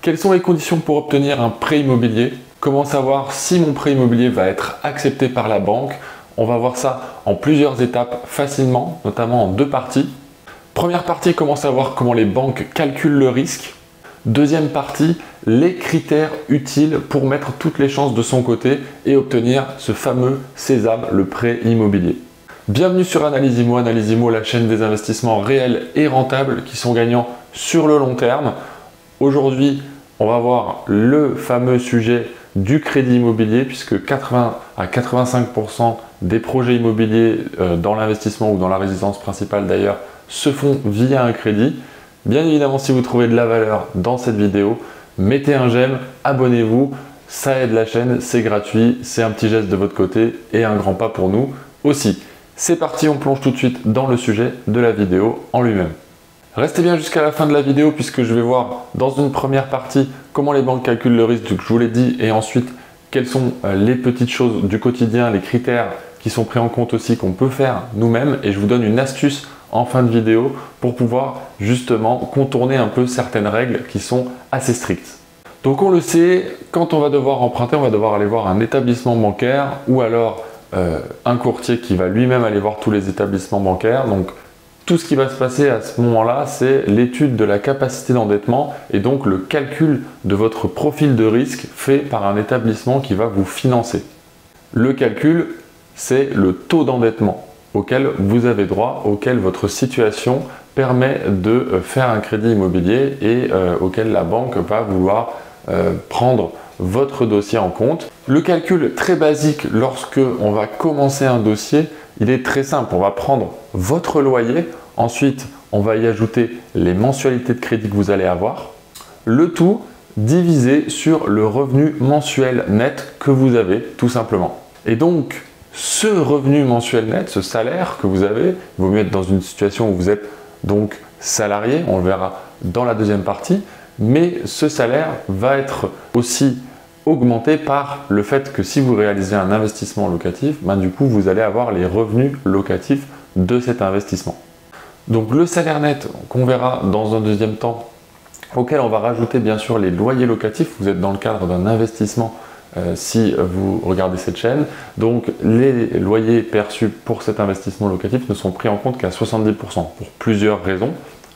Quelles sont les conditions pour obtenir un prêt immobilier? Comment savoir si mon prêt immobilier va être accepté par la banque? On va voir ça en plusieurs étapes facilement, notamment en deux parties. Première partie, comment savoir comment les banques calculent le risque. Deuxième partie, les critères utiles pour mettre toutes les chances de son côté et obtenir ce fameux sésame, le prêt immobilier. Bienvenue sur Analyse Immo. Analyse Immo, la chaîne des investissements réels et rentables qui sont gagnants sur le long terme. Aujourd'hui, on va voir le fameux sujet du crédit immobilier puisque 80 à 85% des projets immobiliers dans l'investissement ou dans la résidence principale d'ailleurs se font via un crédit. Bien évidemment, si vous trouvez de la valeur dans cette vidéo, mettez un j'aime, abonnez-vous, ça aide la chaîne, c'est gratuit, c'est un petit geste de votre côté et un grand pas pour nous aussi. C'est parti, on plonge tout de suite dans le sujet de la vidéo en lui-même. Restez bien jusqu'à la fin de la vidéo puisque je vais voir dans une première partie comment les banques calculent le risque, je vous l'ai dit, et ensuite quelles sont les petites choses du quotidien, les critères qui sont pris en compte aussi qu'on peut faire nous-mêmes, et je vous donne une astuce en fin de vidéo pour pouvoir justement contourner un peu certaines règles qui sont assez strictes. Donc on le sait, quand on va devoir emprunter, on va devoir aller voir un établissement bancaire ou alors un courtier qui va lui-même aller voir tous les établissements bancaires. Donc tout ce qui va se passer à ce moment-là, c'est l'étude de la capacité d'endettement et donc le calcul de votre profil de risque fait par un établissement qui va vous financer. Le calcul, c'est le taux d'endettement auquel vous avez droit, auquel votre situation permet de faire un crédit immobilier et auquel la banque va vouloir prendre votre dossier en compte. Le calcul très basique lorsque on va commencer un dossier, il est très simple. On va prendre votre loyer, ensuite on va y ajouter les mensualités de crédit que vous allez avoir, le tout divisé sur le revenu mensuel net que vous avez tout simplement. Et donc ce revenu mensuel net, ce salaire que vous avez, il vaut mieux être dans une situation où vous êtes donc salarié, on le verra dans la deuxième partie, mais ce salaire va être aussi augmenté par le fait que si vous réalisez un investissement locatif, du coup vous allez avoir les revenus locatifs de cet investissement. Donc le salaire net qu'on verra dans un deuxième temps, auquel on va rajouter bien sûr les loyers locatifs, vous êtes dans le cadre d'un investissement si vous regardez cette chaîne, donc les loyers perçus pour cet investissement locatif ne sont pris en compte qu'à 70% pour plusieurs raisons.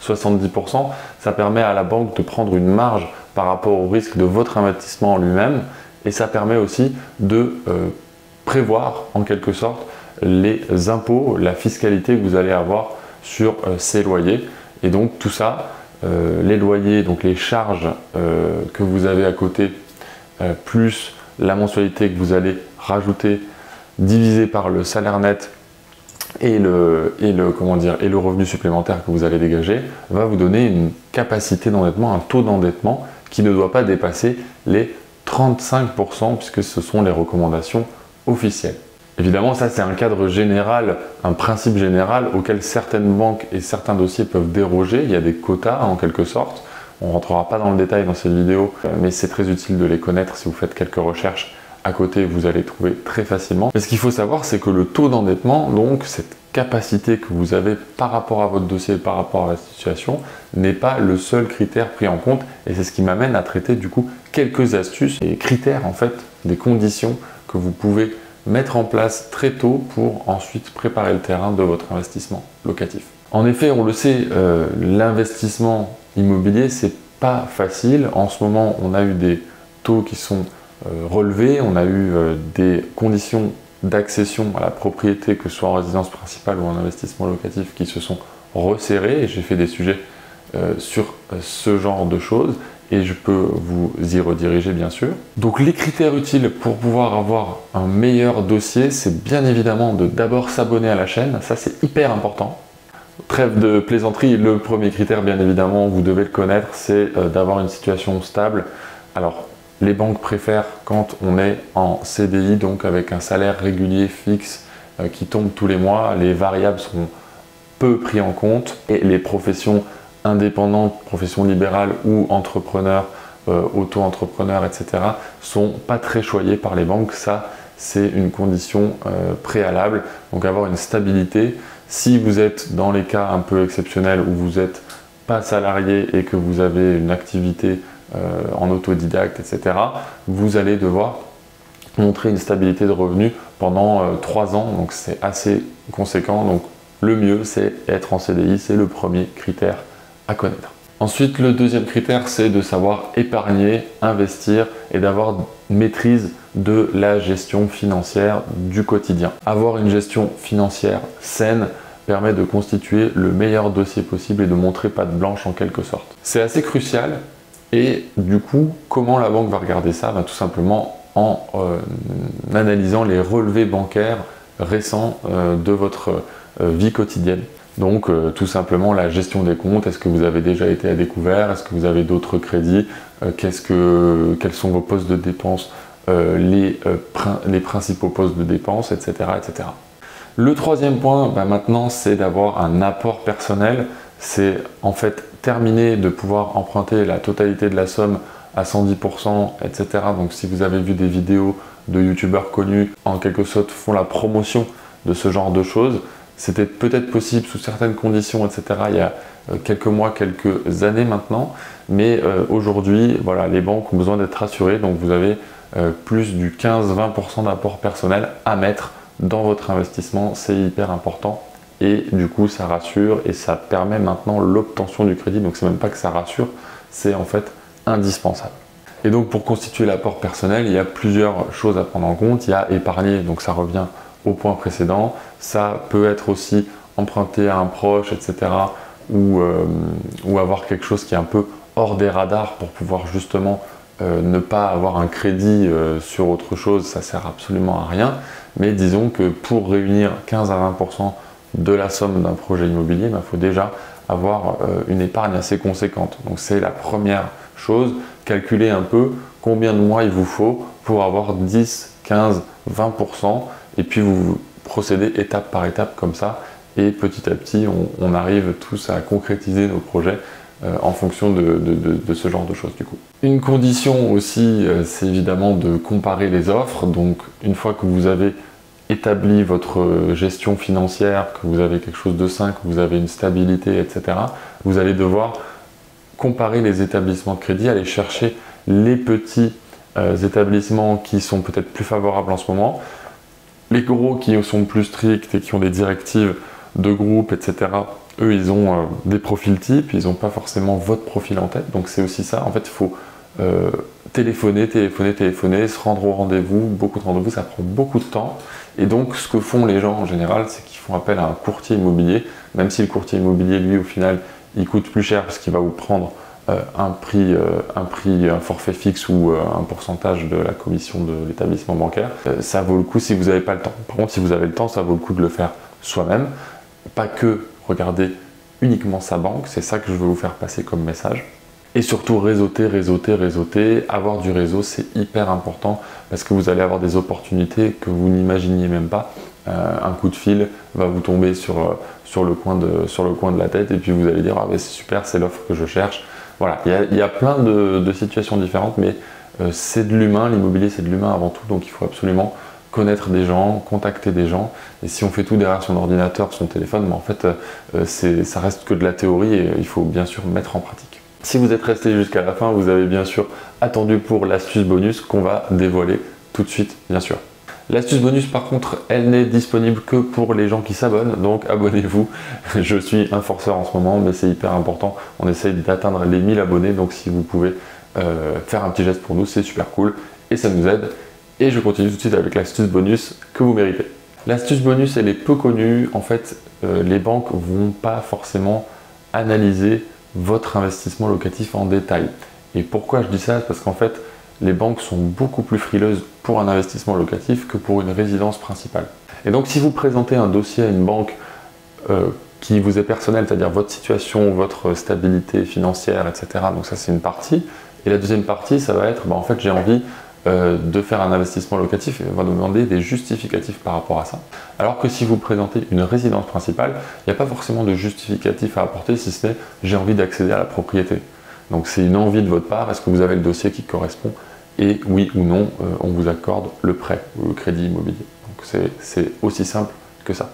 70%, ça permet à la banque de prendre une marge par rapport au risque de votre investissement en lui-même et ça permet aussi de prévoir en quelque sorte les impôts, la fiscalité que vous allez avoir sur ces loyers. Et donc tout ça, les loyers, donc les charges que vous avez à côté, plus la mensualité que vous allez rajouter divisé par le salaire net et le revenu supplémentaire que vous allez dégager va vous donner une capacité d'endettement, un taux d'endettement qui ne doit pas dépasser les 35% puisque ce sont les recommandations officielles. Évidemment, ça c'est un cadre général, un principe général auquel certaines banques et certains dossiers peuvent déroger. Il y a des quotas en quelque sorte. On ne rentrera pas dans le détail dans cette vidéo, mais c'est très utile de les connaître. Si vous faites quelques recherches à côté, vous allez trouver très facilement. Mais ce qu'il faut savoir, c'est que le taux d'endettement, donc cette capacité que vous avez par rapport à votre dossier, par rapport à la situation, n'est pas le seul critère pris en compte. Et c'est ce qui m'amène à traiter du coup quelques astuces et critères en fait, des conditions que vous pouvez mettre en place très tôt pour ensuite préparer le terrain de votre investissement locatif. En effet, on le sait, l'investissement immobilier, c'est pas facile. En ce moment, on a eu des taux qui sont relevés, on a eu des conditions d'accession à la propriété, que ce soit en résidence principale ou en investissement locatif, qui se sont resserrés. Et j'ai fait des sujets sur ce genre de choses et je peux vous y rediriger bien sûr. Donc les critères utiles pour pouvoir avoir un meilleur dossier, c'est bien évidemment de d'abord s'abonner à la chaîne, ça c'est hyper important. Trêve de plaisanterie, le premier critère bien évidemment, vous devez le connaître, c'est d'avoir une situation stable. Alors les banques préfèrent quand on est en CDI, donc avec un salaire régulier fixe qui tombe tous les mois, les variables seront peu pris en compte et les professions indépendantes, professions libérales ou entrepreneurs, auto-entrepreneurs, etc. sont pas très choyés par les banques. Ça, c'est une condition préalable. Donc avoir une stabilité. Si vous êtes dans les cas un peu exceptionnels où vous n'êtes pas salarié et que vous avez une activité en autodidacte, etc., vous allez devoir montrer une stabilité de revenus pendant 3 ans, donc c'est assez conséquent. Donc le mieux, c'est être en CDI, c'est le premier critère à connaître. Ensuite, le deuxième critère, c'est de savoir épargner, investir et d'avoir une maîtrise de la gestion financière du quotidien. Avoir une gestion financière saine permet de constituer le meilleur dossier possible et de montrer patte blanche en quelque sorte. C'est assez crucial et du coup, comment la banque va regarder ça? Tout simplement en analysant les relevés bancaires récents de votre vie quotidienne. Donc tout simplement la gestion des comptes, est-ce que vous avez déjà été à découvert, est-ce que vous avez d'autres crédits, quels sont vos postes de dépenses, les principaux postes de dépenses, etc., etc. Le troisième point maintenant, c'est d'avoir un apport personnel. C'est en fait terminer de pouvoir emprunter la totalité de la somme à 110%, etc. Donc si vous avez vu des vidéos de youtubeurs connus, en quelque sorte font la promotion de ce genre de choses, c'était peut-être possible sous certaines conditions, etc. il y a quelques mois, quelques années maintenant, mais aujourd'hui, voilà, les banques ont besoin d'être rassurées, donc vous avez plus du 15-20% d'apport personnel à mettre dans votre investissement, c'est hyper important. Et du coup, ça rassure et ça permet maintenant l'obtention du crédit. Donc, c'est même pas que ça rassure, c'est en fait indispensable. Et donc, pour constituer l'apport personnel, il y a plusieurs choses à prendre en compte. Il y a épargner, donc ça revient au point précédent. Ça peut être aussi emprunter à un proche, etc. Ou avoir quelque chose qui est un peu hors des radars pour pouvoir justement ne pas avoir un crédit sur autre chose. Ça sert absolument à rien. Mais disons que pour réunir 15 à 20% de la somme d'un projet immobilier, il faut déjà avoir une épargne assez conséquente. Donc c'est la première chose, calculer un peu combien de mois il vous faut pour avoir 10, 15, 20% et puis vous procédez étape par étape comme ça et petit à petit on arrive tous à concrétiser nos projets en fonction de ce genre de choses du coup. Une condition aussi, c'est évidemment de comparer les offres. Donc une fois que vous avez établi votre gestion financière, que vous avez quelque chose de sain, que vous avez une stabilité, etc., vous allez devoir comparer les établissements de crédit, aller chercher les petits établissements qui sont peut-être plus favorables en ce moment, les gros qui sont plus stricts et qui ont des directives de groupe, etc., eux, ils ont des profils types, ils n'ont pas forcément votre profil en tête, donc c'est aussi ça. En fait, il faut téléphoner, se rendre au rendez-vous, beaucoup de rendez-vous, ça prend beaucoup de temps. Et donc, ce que font les gens en général, c'est qu'ils font appel à un courtier immobilier, même si le courtier immobilier, lui, au final, il coûte plus cher parce qu'il va vous prendre un forfait fixe ou un pourcentage de la commission de l'établissement bancaire. Ça vaut le coup si vous n'avez pas le temps. Par contre, si vous avez le temps, ça vaut le coup de le faire soi-même. Pas que regarder uniquement sa banque, c'est ça que je veux vous faire passer comme message. Et surtout réseauter. Avoir du réseau, c'est hyper important parce que vous allez avoir des opportunités que vous n'imaginiez même pas. Un coup de fil va vous tomber sur le coin de la tête et puis vous allez dire ah, mais c'est super, c'est l'offre que je cherche. Voilà, il y a plein de situations différentes, mais c'est de l'humain, l'immobilier c'est de l'humain avant tout, donc il faut absolument connaître des gens, contacter des gens. Et si on fait tout derrière son ordinateur, son téléphone, en fait ça reste que de la théorie et il faut bien sûr mettre en pratique. Si vous êtes resté jusqu'à la fin, vous avez bien sûr attendu pour l'astuce bonus qu'on va dévoiler tout de suite, bien sûr. L'astuce bonus, par contre, elle n'est disponible que pour les gens qui s'abonnent, donc abonnez-vous. Je suis un forceur en ce moment, mais c'est hyper important. On essaye d'atteindre les 1000 abonnés, donc si vous pouvez faire un petit geste pour nous, c'est super cool et ça nous aide. Et je continue tout de suite avec l'astuce bonus que vous méritez. L'astuce bonus, elle est peu connue. En fait, les banques ne vont pas forcément analyser votre investissement locatif en détail. Et pourquoi je dis ça? Parce qu'en fait, les banques sont beaucoup plus frileuses pour un investissement locatif que pour une résidence principale. Et donc, si vous présentez un dossier à une banque qui vous est personnel, c'est-à-dire votre situation, votre stabilité financière, etc., donc ça, c'est une partie. Et la deuxième partie, ça va être, en fait, j'ai envie de faire un investissement locatif et on va nous demander des justificatifs par rapport à ça. Alors que si vous présentez une résidence principale, il n'y a pas forcément de justificatif à apporter si ce n'est j'ai envie d'accéder à la propriété. Donc c'est une envie de votre part, est-ce que vous avez le dossier qui correspond et oui ou non, on vous accorde le prêt ou le crédit immobilier. Donc c'est aussi simple que ça.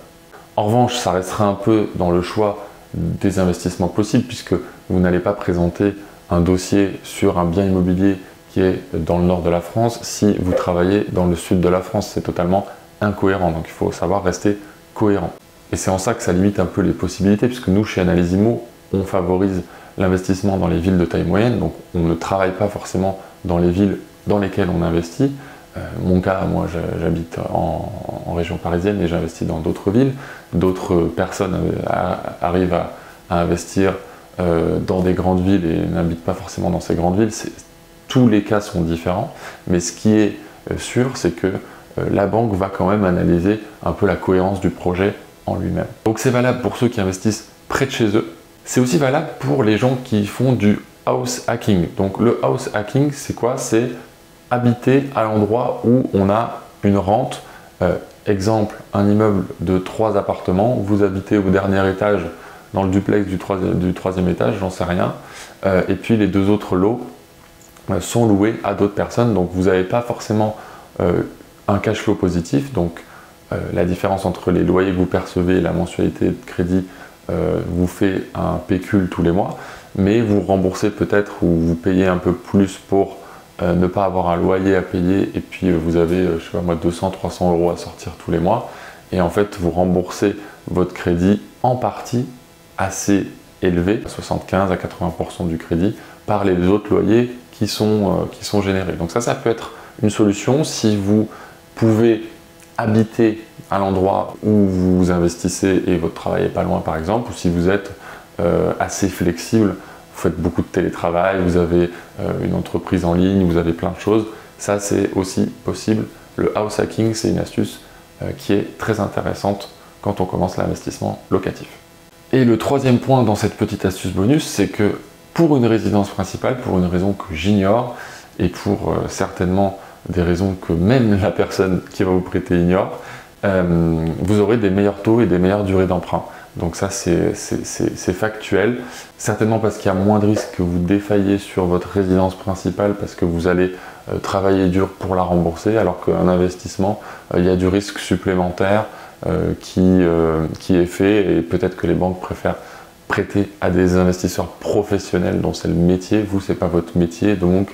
En revanche, ça restera un peu dans le choix des investissements possibles puisque vous n'allez pas présenter un dossier sur un bien immobilier qui est dans le nord de la France si vous travaillez dans le sud de la France. C'est totalement incohérent, donc il faut savoir rester cohérent. Et c'est en ça que ça limite un peu les possibilités, puisque nous, chez Analyse Immo, on favorise l'investissement dans les villes de taille moyenne, donc on ne travaille pas forcément dans les villes dans lesquelles on investit. Mon cas, moi j'habite en région parisienne et j'investis dans d'autres villes. D'autres personnes arrivent à investir dans des grandes villes et n'habitent pas forcément dans ces grandes villes. Tous les cas sont différents, mais ce qui est sûr, c'est que la banque va quand même analyser un peu la cohérence du projet en lui-même. Donc c'est valable pour ceux qui investissent près de chez eux. C'est aussi valable pour les gens qui font du house hacking. Donc le house hacking, c'est quoi? C'est habiter à l'endroit où on a une rente. Exemple, un immeuble de 3 appartements, vous habitez au dernier étage dans le duplex du troisième étage, j'en sais rien, et puis les 2 autres lots sont loués à d'autres personnes, donc vous n'avez pas forcément un cash flow positif, donc la différence entre les loyers que vous percevez et la mensualité de crédit vous fait un pécule tous les mois, mais vous remboursez peut-être ou vous payez un peu plus pour ne pas avoir un loyer à payer, et puis vous avez, je sais pas moi, 200-300 € à sortir tous les mois, et en fait vous remboursez votre crédit en partie assez élevé, 75 à 80% du crédit, par les autres loyers qui sont générés. Donc ça peut être une solution si vous pouvez habiter à l'endroit où vous investissez et votre travail n'est pas loin par exemple, ou si vous êtes assez flexible, vous faites beaucoup de télétravail, vous avez une entreprise en ligne, vous avez plein de choses, ça c'est aussi possible. Le house hacking, c'est une astuce qui est très intéressante quand on commence l'investissement locatif. Et le troisième point dans cette petite astuce bonus, c'est que pour une résidence principale, pour une raison que j'ignore, et pour certainement des raisons que même la personne qui va vous prêter ignore, vous aurez des meilleurs taux et des meilleures durées d'emprunt. Donc ça c'est factuel, certainement parce qu'il y a moins de risques que vous défailliez sur votre résidence principale parce que vous allez travailler dur pour la rembourser, alors qu'un investissement, il y a du risque supplémentaire qui est fait, et peut-être que les banques préfèrent prêter à des investisseurs professionnels dont c'est le métier. Vous, c'est pas votre métier, donc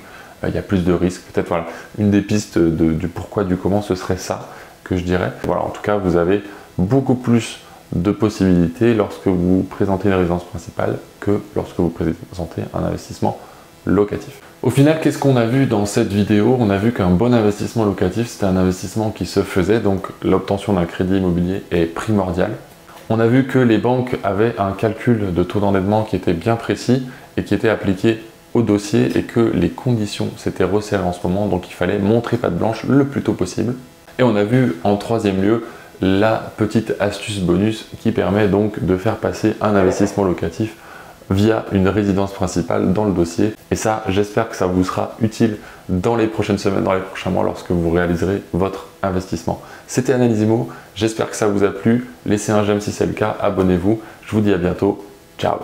il y a plus de risques. Peut-être voilà, une des pistes du pourquoi, du comment, ce serait ça que je dirais. Voilà, en tout cas, vous avez beaucoup plus de possibilités lorsque vous présentez une résidence principale que lorsque vous présentez un investissement locatif. Au final, qu'est-ce qu'on a vu dans cette vidéo? On a vu qu'un bon investissement locatif, c'était un investissement qui se faisait, donc l'obtention d'un crédit immobilier est primordiale. On a vu que les banques avaient un calcul de taux d'endettement qui était bien précis et qui était appliqué au dossier, et que les conditions s'étaient resserrées en ce moment, donc il fallait montrer patte blanche le plus tôt possible. Et on a vu en troisième lieu la petite astuce bonus qui permet donc de faire passer un investissement locatif via une résidence principale dans le dossier. Et ça, j'espère que ça vous sera utile dans les prochaines semaines, dans les prochains mois, lorsque vous réaliserez votre investissement. C'était Analyse Immo, j'espère que ça vous a plu. Laissez un j'aime si c'est le cas, abonnez-vous. Je vous dis à bientôt, ciao.